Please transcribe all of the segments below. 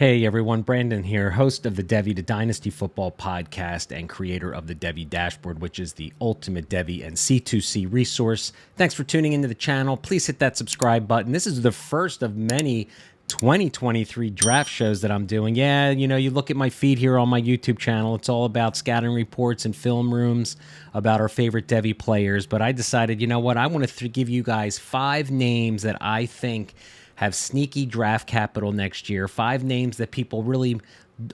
Hey everyone, Brandon here, host of the Devy to Dynasty Football podcast and creator of the Devy Dashboard, which is the ultimate Devy and C2C resource. Thanks for tuning into the channel. Please hit that subscribe button. This is the first of many 2023 draft shows that I'm doing. Yeah, you look at my feed here on my YouTube channel. It's all about scouting reports and film rooms about our favorite Devy players. But I decided, you know what? I want to give you guys 5 names that I think have sneaky draft capital next year. 5 names that people really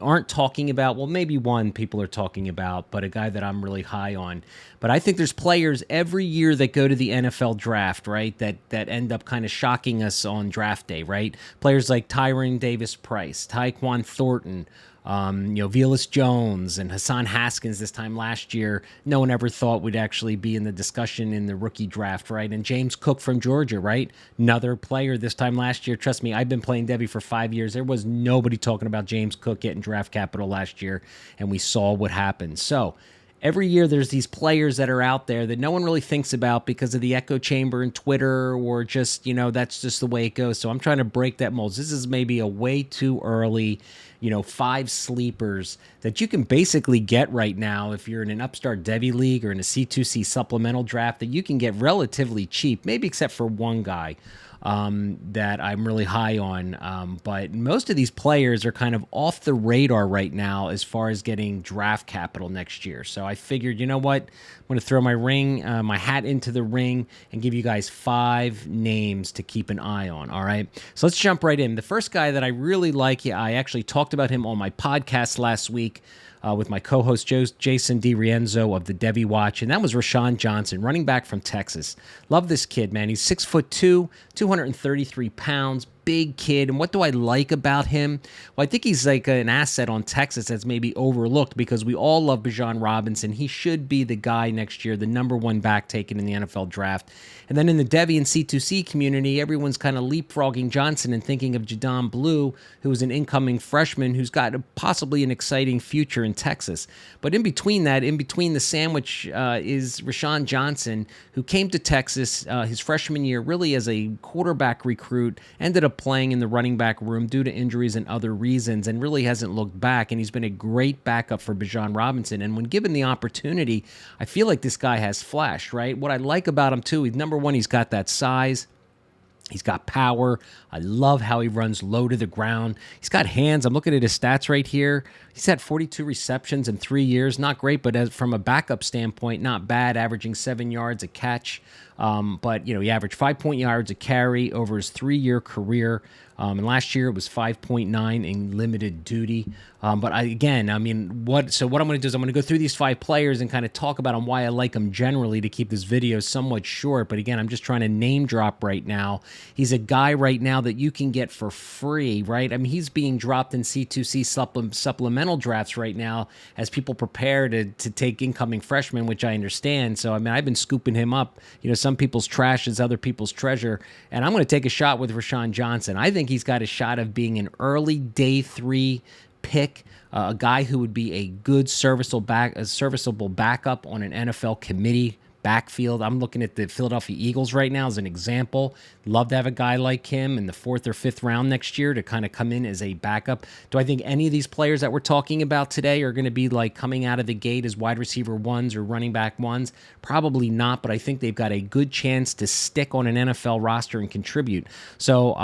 aren't talking about. Well, maybe one people are talking about, but a guy that I'm really high on. But I think there's players every year that go to the NFL draft, right, that end up kind of shocking us on draft day, right? Players like Tyron Davis-Price, Tyquan Thornton, Velus Jones and Hassan Haskins this time last year. No one ever thought would actually be in the discussion in the rookie draft, right? And James Cook from Georgia, right? Another player this time last year. Trust me, I've been playing Devy for 5 years. There was nobody talking about James Cook getting draft capital last year, and we saw what happened. So every year there's these players that are out there that no one really thinks about because of the echo chamber and Twitter or just, that's just the way it goes. So I'm trying to break that mold. This is maybe a way too early, 5 sleepers that you can basically get right now if you're in an upstart Devy league or in a C2C supplemental draft that you can get relatively cheap, maybe except for one guy that I'm really high on. But most of these players are kind of off the radar right now as far as getting draft capital next year. So I figured, you know what? I'm going to throw my hat into the ring and give you guys 5 names to keep an eye on. All right. So let's jump right in. The first guy that I really like, I actually talked about him on my podcast last week with my co-host Jason DiRienzo of the Devy Watch, and that was Rashaan Johnson, running back from Texas. Love this kid, man. He's 6'2", 233 pounds, big kid. And what do I like about him? Well, I think he's like an asset on Texas that's maybe overlooked because we all love Bijan Robinson. He should be the guy next year, the #1 back taken in the NFL draft. And then in the Devy and C2C community, everyone's kind of leapfrogging Johnson and thinking of Jadon Blue, who is an incoming freshman who's got possibly an exciting future in Texas. But in between the sandwich is Rashaan Johnson, who came to Texas his freshman year really as a quarterback recruit, ended up playing in the running back room due to injuries and other reasons, and really hasn't looked back. And he's been a great backup for Bijan Robinson. And when given the opportunity, I feel like this guy has flashed, right? What I like about him, too, he's #1, he's got that size. He's got power. I love how he runs low to the ground. He's got hands. I'm looking at his stats right here. He's had 42 receptions in 3 years. Not great, but from a backup standpoint, not bad, averaging 7 yards a catch. But, he averaged 5 yards a carry over his 3-year career. And last year it was 5.9 in limited duty. What I'm going to do is I'm going to go through these 5 players and kind of talk about them, why I like them generally to keep this video somewhat short. But again, I'm just trying to name drop right now. He's a guy right now that you can get for free, right? I mean, he's being dropped in C2C supplemental drafts right now as people prepare to take incoming freshmen, which I understand. So, I've been scooping him up. Some people's trash is other people's treasure. And I'm going to take a shot with Rashaan Johnson. I think he's got a shot of being an early day 3 pick, a guy who would be a good serviceable backup on an NFL committee backfield. I'm looking at the Philadelphia Eagles right now as an example. Love to have a guy like him in the 4th or 5th round next year to kind of come in as a backup. Do I think any of these players that we're talking about today are going to be like coming out of the gate as wide receiver 1s or running back 1s? Probably not, but I think they've got a good chance to stick on an NFL roster and contribute. So,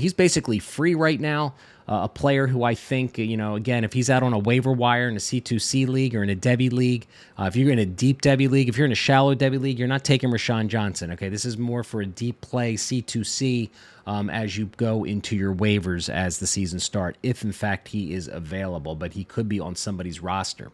he's basically free right now. A player who I think, again, if he's out on a waiver wire in a C2C league or in a Devy league, if you're in a deep Devy league, if you're in a shallow Devy league, you're not taking Rashaan Johnson, okay? This is more for a deep play C2C as you go into your waivers as the season starts, if in fact he is available, but he could be on somebody's roster.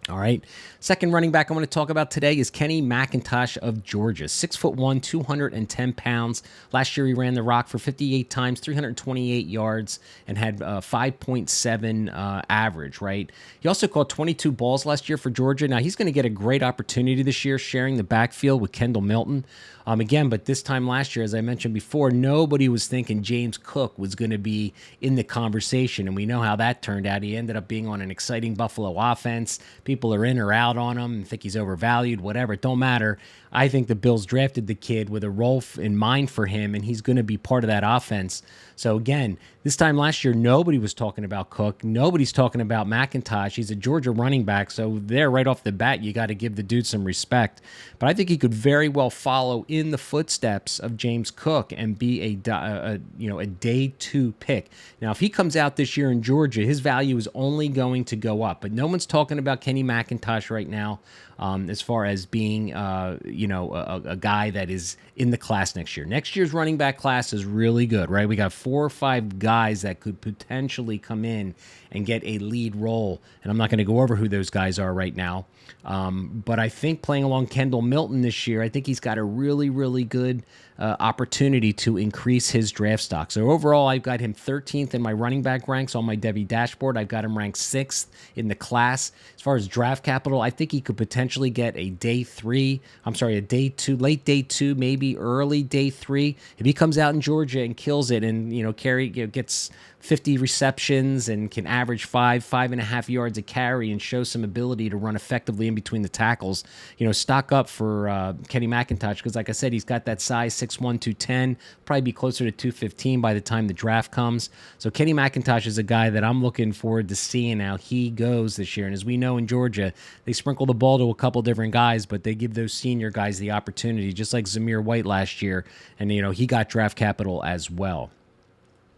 All right. Second running back I want to talk about today is Kenny McIntosh of Georgia. 6'1", 210 pounds. Last year he ran the rock for 58 times, 328 yards, and had 5.7 average, right? He also caught 22 balls last year for Georgia. Now he's going to get a great opportunity this year sharing the backfield with Kendall Milton. Again, but this time last year, as I mentioned before, nobody was thinking James Cook was going to be in the conversation, and we know how that turned out. He ended up being on an exciting Buffalo offense. People are in or out on him and think he's overvalued, whatever. It don't matter. I think the Bills drafted the kid with a role in mind for him, and he's going to be part of that offense. So again, this time last year, nobody was talking about Cook. Nobody's talking about McIntosh. He's a Georgia running back, so there right off the bat, you got to give the dude some respect. But I think he could very well follow in the footsteps of James Cook and be a day 2 pick. Now, if he comes out this year in Georgia, his value is only going to go up. But no one's talking about Kenny McIntosh right now. As far as being, a guy that is in the class next year. Next year's running back class is really good, right? We got 4 or 5 guys that could potentially come in and get a lead role. And I'm not going to go over who those guys are right now. But I think playing along Kendall Milton this year, I think he's got a really, really good opportunity to increase his draft stock. So overall, I've got him 13th in my running back ranks on my Devy dashboard. I've got him ranked 6th in the class. As far as draft capital, I think he could potentially get a day 2, late day 2, maybe early day 3. If he comes out in Georgia and kills it and, gets 50 receptions and can average 5.5 yards a carry and show some ability to run effectively in between the tackles, stock up for Kenny McIntosh, because like I said, he's got that size, 6'1", 210, probably be closer to 215 by the time the draft comes. So Kenny McIntosh is a guy that I'm looking forward to seeing how he goes this year. And as we know in Georgia, they sprinkle the ball to a couple different guys, but they give those senior guys the opportunity, just like Zamir White last year. And, he got draft capital as well.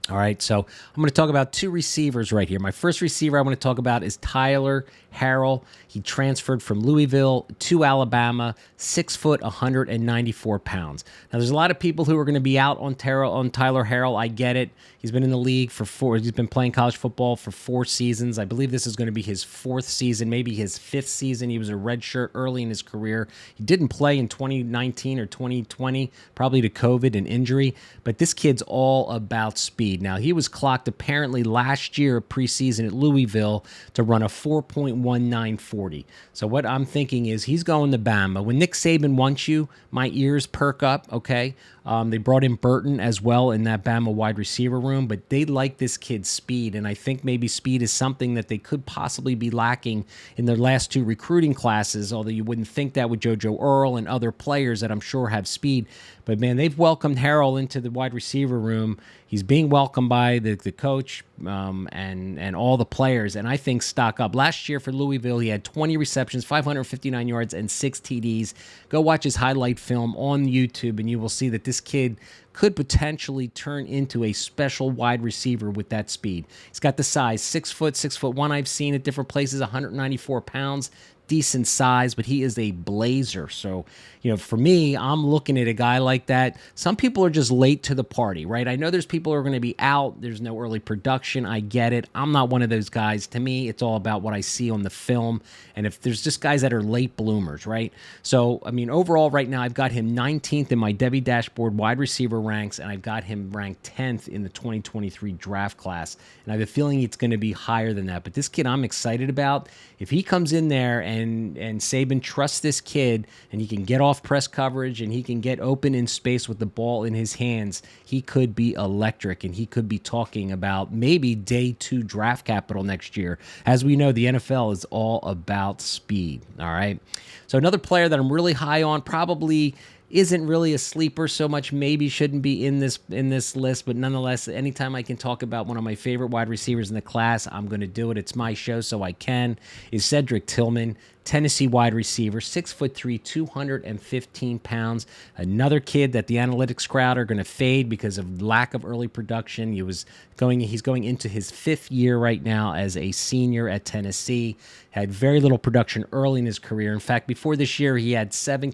All right, so I'm going to talk about 2 receivers right here. My first receiver I want to talk about is Tyler Harrell. He transferred from Louisville to Alabama, 6 foot, 194 pounds. Now, there's a lot of people who are going to be out on Tyler Harrell. I get it. He's been in the league for 4. He's been playing college football for 4 seasons. I believe this is going to be his 4th season, maybe his 5th season. He was a redshirt early in his career. He didn't play in 2019 or 2020, probably to COVID and injury. But this kid's all about speed. Now, he was clocked apparently last year preseason at Louisville to run a 4.1940. So what I'm thinking is he's going to Bama. When Nick Saban wants you, my ears perk up, okay? They brought in Burton as well in that Bama wide receiver room, but they like this kid's speed, and I think maybe speed is something that they could possibly be lacking in their last 2 recruiting classes, although you wouldn't think that with JoJo Earl and other players that I'm sure have speed. But, man, they've welcomed Harrell into the wide receiver room. He's being welcomed by the coach and all the players, and I think stock up. Last year for Louisville, he had 20 receptions, 559 yards, and 6 TDs. Go watch his highlight film on YouTube, and you will see that this kid could potentially turn into a special wide receiver with that speed. He's got the size, 6 foot, 6'1". I've seen at different places, 194 pounds. Decent size, but he is a blazer. So, for me, I'm looking at a guy like that. Some people are just late to the party, right? I know there's people who are going to be out. There's no early production. I get it. I'm not one of those guys. To me, it's all about what I see on the film. And if there's just guys that are late bloomers, right? So, overall right now, I've got him 19th in my Devy dashboard wide receiver ranks, and I've got him ranked 10th in the 2023 draft class. And I have a feeling it's going to be higher than that. But this kid I'm excited about. If he comes in there and Saban trusts this kid and he can get off press coverage and he can get open in space with the ball in his hands, he could be electric, and he could be talking about maybe day 2 draft capital next year. As we know, the NFL is all about speed, all right? So another player that I'm really high on, probably isn't really a sleeper so much, maybe shouldn't be in this list, but nonetheless, anytime I can talk about one of my favorite wide receivers in the class, I'm going to do it. It's my show, so I can. Is Cedric Tillman, Tennessee wide receiver, 6'3", 215 pounds. Another kid that the analytics crowd are going to fade because of lack of early production. He's going into his 5th year right now as a senior at Tennessee. Had very little production early in his career. In fact, before this year, he had 8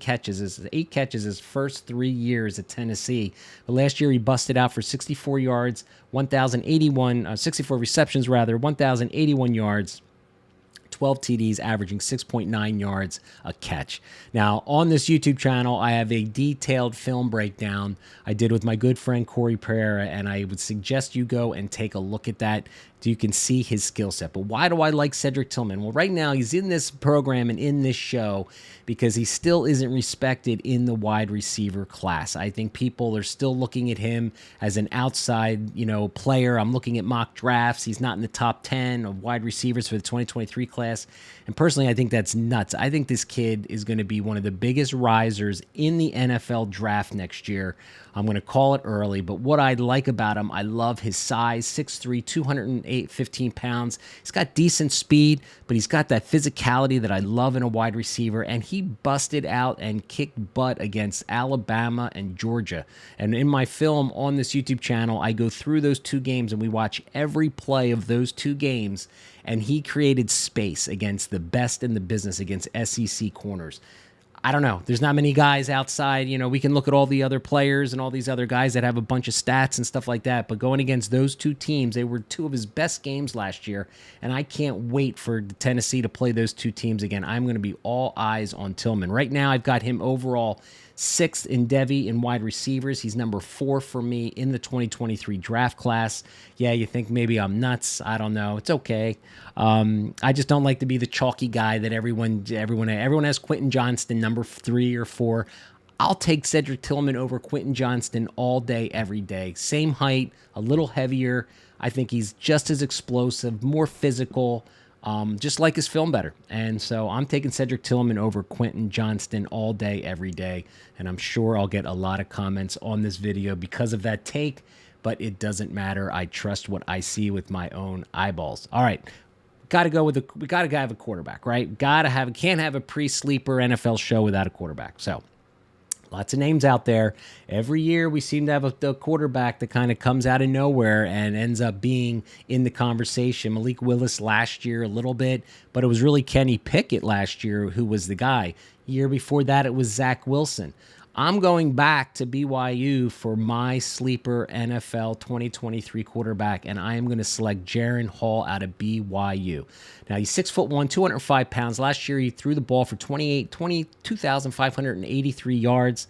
catches his first 3 years at Tennessee. But last year, he busted out for 64 yards, 64 receptions, 1,081 yards. 12 TDs, averaging 6.9 yards a catch. Now, on this YouTube channel, I have a detailed film breakdown I did with my good friend Corey Pereira, and I would suggest you go and take a look at that so you can see his skill set. But why do I like Cedric Tillman? Well, right now, he's in this program and in this show because he still isn't respected in the wide receiver class. I think people are still looking at him as an outside, player. I'm looking at mock drafts. He's not in the top 10 of wide receivers for the 2023 class. class. And personally, I think that's nuts. I think this kid is going to be one of the biggest risers in the NFL draft next year. I'm going to call it early, but what I like about him, I love his size, 6'3", 15 pounds. He's got decent speed, but he's got that physicality that I love in a wide receiver, and he busted out and kicked butt against Alabama and Georgia. And in my film on this YouTube channel, I go through those two games, and we watch every play of those two games, and he created space against the best in the business, against SEC corners. I don't know. There's not many guys outside. You know, we can look at all the other players and all these other guys that have a bunch of stats and stuff like that. But going against those two teams, they were two of his best games last year. And I can't wait for Tennessee to play those two teams again. I'm going to be all eyes on Tillman. Right now, I've got him overall 6th in Devy in wide receivers. He's number 4 for me in the 2023 draft class. Yeah, you think maybe I'm nuts. I don't know. It's okay. I just don't like to be the chalky guy that everyone has Quentin Johnston number 3 or 4. I'll take Cedric Tillman over Quentin Johnston all day, every day. Same height, a little heavier. I think he's just as explosive, more physical. Just like his film better. And so I'm taking Cedric Tillman over Quentin Johnston all day, every day. And I'm sure I'll get a lot of comments on this video because of that take, but it doesn't matter. I trust what I see with my own eyeballs. All right. We gotta have a quarterback, right? Can't have a pre-sleeper NFL show without a quarterback. So lots of names out there. Every year we seem to have a quarterback that kind of comes out of nowhere and ends up being in the conversation. Malik Willis last year a little bit, but it was really Kenny Pickett last year who was the guy. Year before that, it was Zach Wilson. I'm going back to BYU for my sleeper NFL 2023 quarterback, and I am going to select Jaren Hall out of BYU. Now, he's 6'1", 205 pounds. Last year, he threw the ball for 22,583 yards,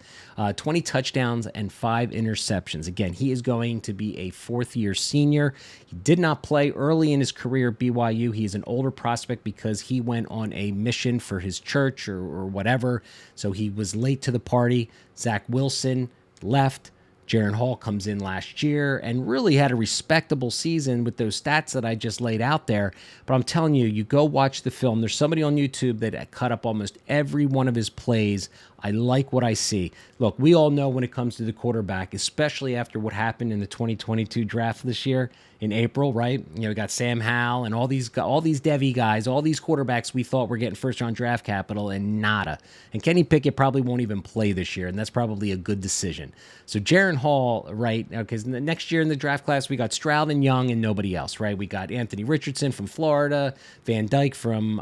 20 touchdowns, and 5 interceptions. Again, he is going to be a fourth-year senior. He did not play early in his career at BYU. He is an older prospect because he went on a mission for his church or whatever, so he was late to the party. Zach Wilson left. Jaren Hall comes in last year and really had a respectable season with those stats that I just laid out there. But I'm telling you, you go watch the film. There's somebody on YouTube that cut up almost every one of his plays. I like what I see. Look, we all know when it comes to the quarterback, especially after what happened in the 2022 draft this year in April, right? You know, we got Sam Howell and all these Devy guys, all these quarterbacks we thought were getting first-round draft capital, and nada. And Kenny Pickett probably won't even play this year, and that's probably a good decision. So Jaren Hall, right, because next year in the draft class, we got Stroud and Young and nobody else, right? We got Anthony Richardson from Florida, Van Dyke from,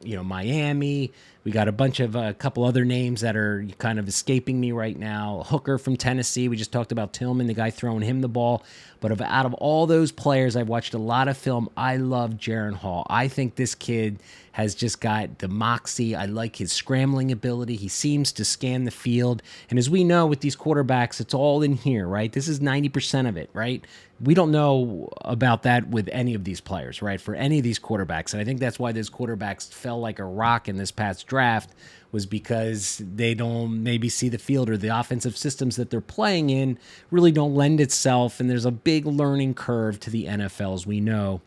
Miami. We got a couple other names that are kind of escaping me right now. Hooker from Tennessee. We just talked about Tillman, the guy throwing him the ball. But out of all those players, I've watched a lot of film. I love Jaren Hall. I think this kid has just got the moxie. I like his scrambling ability. He seems to scan the field. And as we know with these quarterbacks, it's all in here, right? This is 90% of it, right? We don't know about that with any of these players, right? For any of these quarterbacks. And I think that's why those quarterbacks fell like a rock in this past draft, was because they don't maybe see the field, or the offensive systems that they're playing in really don't lend itself. And there's a big learning curve to the NFL, as we know.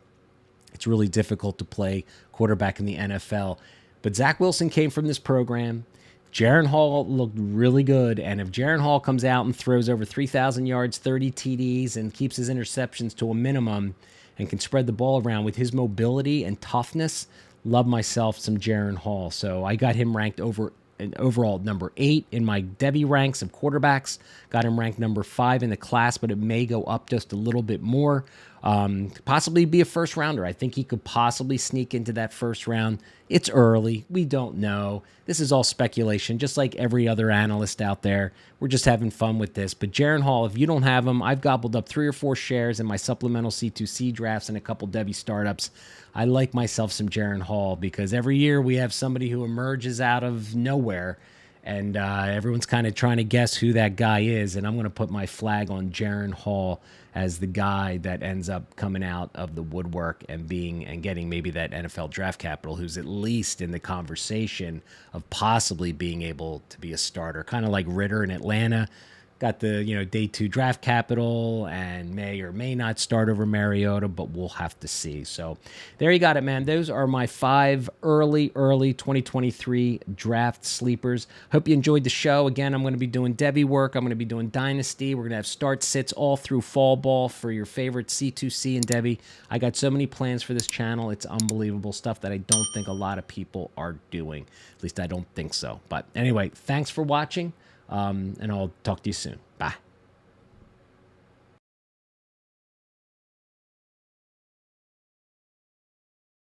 It's really difficult to play quarterback in the NFL. But Zach Wilson came from this program. Jaren Hall looked really good, and if Jaren Hall comes out and throws over 3,000 yards, 30 TDs, and keeps his interceptions to a minimum and can spread the ball around with his mobility and toughness, love myself some Jaren Hall. So I got him ranked overall number 8 in my Devy ranks of quarterbacks. Got him ranked number 5 in the class, but it may go up just a little bit more. Possibly be a first rounder. I think he could possibly sneak into that first round. It's early. We don't know. This is all speculation, just like every other analyst out there. We're just having fun with this. But Jaren Hall, if you don't have him, I've gobbled up 3 or 4 shares in my supplemental C2C drafts and a couple Devy startups. I like myself some Jaren Hall because every year we have somebody who emerges out of nowhere, and everyone's kind of trying to guess who that guy is. And I'm going to put my flag on Jaren Hall as the guy that ends up coming out of the woodwork and getting maybe that NFL draft capital, who's at least in the conversation of possibly being able to be a starter, kind of like Ritter in Atlanta. got the, day 2 draft capital and may or may not start over Mariota, but we'll have to see. So there you got it, man. Those are my 5 early 2023 draft sleepers. Hope you enjoyed the show. Again, I'm going to be doing Devy work. I'm going to be doing Dynasty. We're going to have start sits all through fall ball for your favorite C2C and Devy. I got so many plans for this channel. It's unbelievable stuff that I don't think a lot of people are doing. At least I don't think so. But anyway, thanks for watching. And I'll talk to you soon. Bye.